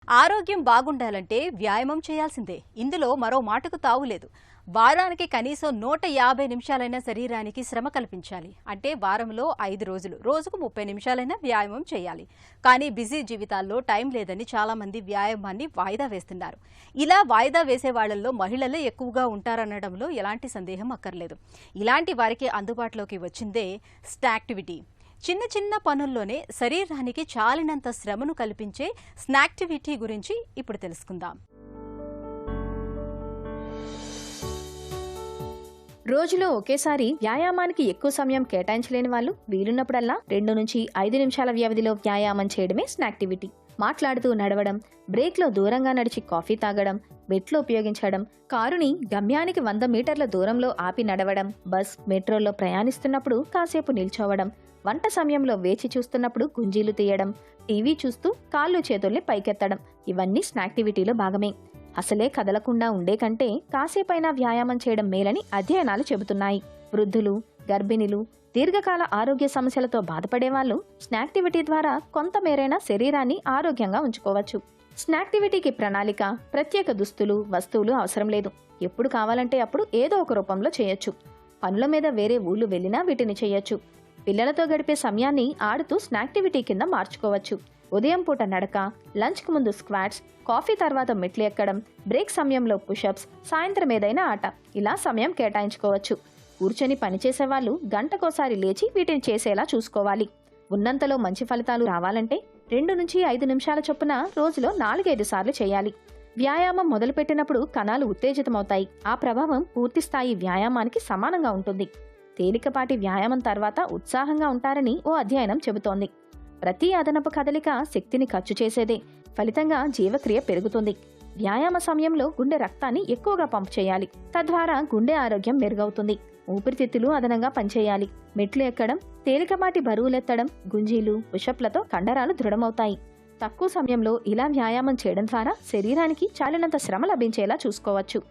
ఆరోగ్యం బాగుండాలంటే వ్యాయామం చేయాల్సిందే. ఇందులో మరో మాటకు తావులేదు. వారానికి కనీసం 150 నిమిషాలైనా శరీరానికి శ్రమ కల్పించాలి. అంటే వారంలో 5 రోజులు, రోజుకు 30 నిమిషాలైనా వ్యాయామం చేయాలి. కానీ బిజీ జీవితాల్లో టైం లేదని చాలామంది వ్యాయామాన్ని వాయిదా వేస్తున్నారు. ఇలా వాయిదా వేసే వాళ్లలో మహిళలే ఎక్కువగా ఉంటారనడంలో ఎలాంటి సందేహం అక్కర్లేదు. ఇలాంటి వారికి అందుబాటులోకి వచ్చిందే స్నాక్టివిటీ. చిన్న చిన్న పనుల్లోనే శరీరానికి చాలినంత శ్రమను కల్పించే స్నాక్టివిటీ గురించి ఇప్పుడు తెలుసుకుందాం. రోజులో ఒకేసారి వ్యాయామానికి ఎక్కువ సమయం కేటాయించలేని వాళ్ళు వీలున్నప్పుడల్లా 2 నుంచి 5 నిమిషాల వ్యవధిలో వ్యాయామం చేయడమే స్నాక్టివిటీ. మాట్లాడుతూ నడవడం, బ్రేక్లో దూరంగా నడిచి కాఫీ తాగడం, బెట్లు ఉపయోగించడం, కారుని గమ్యానికి 100 మీటర్ల దూరంలో ఆపి నడవడం, బస్, మెట్రోలో ప్రయాణిస్తున్నప్పుడు కాసేపు నిల్చోవడం, వంట సమయంలో వేచి చూస్తున్నప్పుడు గుంజీలు తీయడం, టీవీ చూస్తూ కాళ్ళు చేతుల్ని పైకెత్తడం ఇవన్నీ స్నాక్టివిటీలో భాగమే. అసలే కదలకుండా ఉండే కంటే కాసేపైనా వ్యాయామం చేయడం మేలని అధ్యయనాలు చెబుతున్నాయి. వృద్ధులు, గర్భిణులు, దీర్ఘకాల ఆరోగ్య సమస్యలతో బాధపడేవాళ్లు స్నాక్టివిటీ ద్వారా కొంతమేరైనా శరీరాన్ని ఆరోగ్యంగా ఉంచుకోవచ్చు. స్నాక్టివిటీకి ప్రణాళిక, ప్రత్యేక దుస్తులు, వస్తువులు అవసరం లేదు. ఎప్పుడు కావాలంటే అప్పుడు ఏదో ఒక రూపంలో చేయొచ్చు. పనుల మీద వేరే ఊళ్ళు వెళ్లినా వీటిని చేయొచ్చు. పిల్లలతో గడిపే సమయాన్ని ఆడుతూ స్నాక్టివిటీ కింద మార్చుకోవచ్చు. ఉదయం పూట నడక, లంచ్కు ముందు స్క్వాట్స్, కాఫీ తర్వాత మెట్లు ఎక్కడం, బ్రేక్ సమయంలో పుషప్స్, సాయంత్రం ఏదైనా ఆట, ఇలా సమయం కేటాయించుకోవచ్చు. కూర్చొని పనిచేసేవాళ్లు గంటకోసారి లేచి వీటిని చేసేలా చూసుకోవాలి. ఉన్నంతలో మంచి ఫలితాలు రావాలంటే 2 నుంచి 5 నిమిషాల చొప్పున రోజులో 4-5 సార్లు చేయాలి. వ్యాయామం మొదలుపెట్టినప్పుడు కణాలు ఉత్తేజితమవుతాయి. ఆ ప్రభావం పూర్తిస్థాయి వ్యాయామానికి సమానంగా ఉంటుంది. తేలికపాటి వ్యాయామం తర్వాత ఉత్సాహంగా ఉంటారని ఓ అధ్యయనం చెబుతోంది. ప్రతి అదనపు కదలిక శక్తిని ఖర్చు చేసేదే. ఫలితంగా జీవక్రియ పెరుగుతుంది. వ్యాయామ సమయంలో గుండె రక్తాన్ని ఎక్కువగా పంపు చేయాలి. తద్వారా గుండె ఆరోగ్యం మెరుగవుతుంది. ఊపిరితిత్తులు అదనంగా పనిచేయాలి. మెట్లు ఎక్కడం, తేలికపాటి బరువులెత్తడం, గుంజీలు, పుషప్లతో కండరాలు దృఢమవుతాయి. తక్కువ సమయంలో ఇలా వ్యాయామం చేయడం ద్వారా శరీరానికి చాలినంత శ్రమ లభించేలా చూసుకోవచ్చు.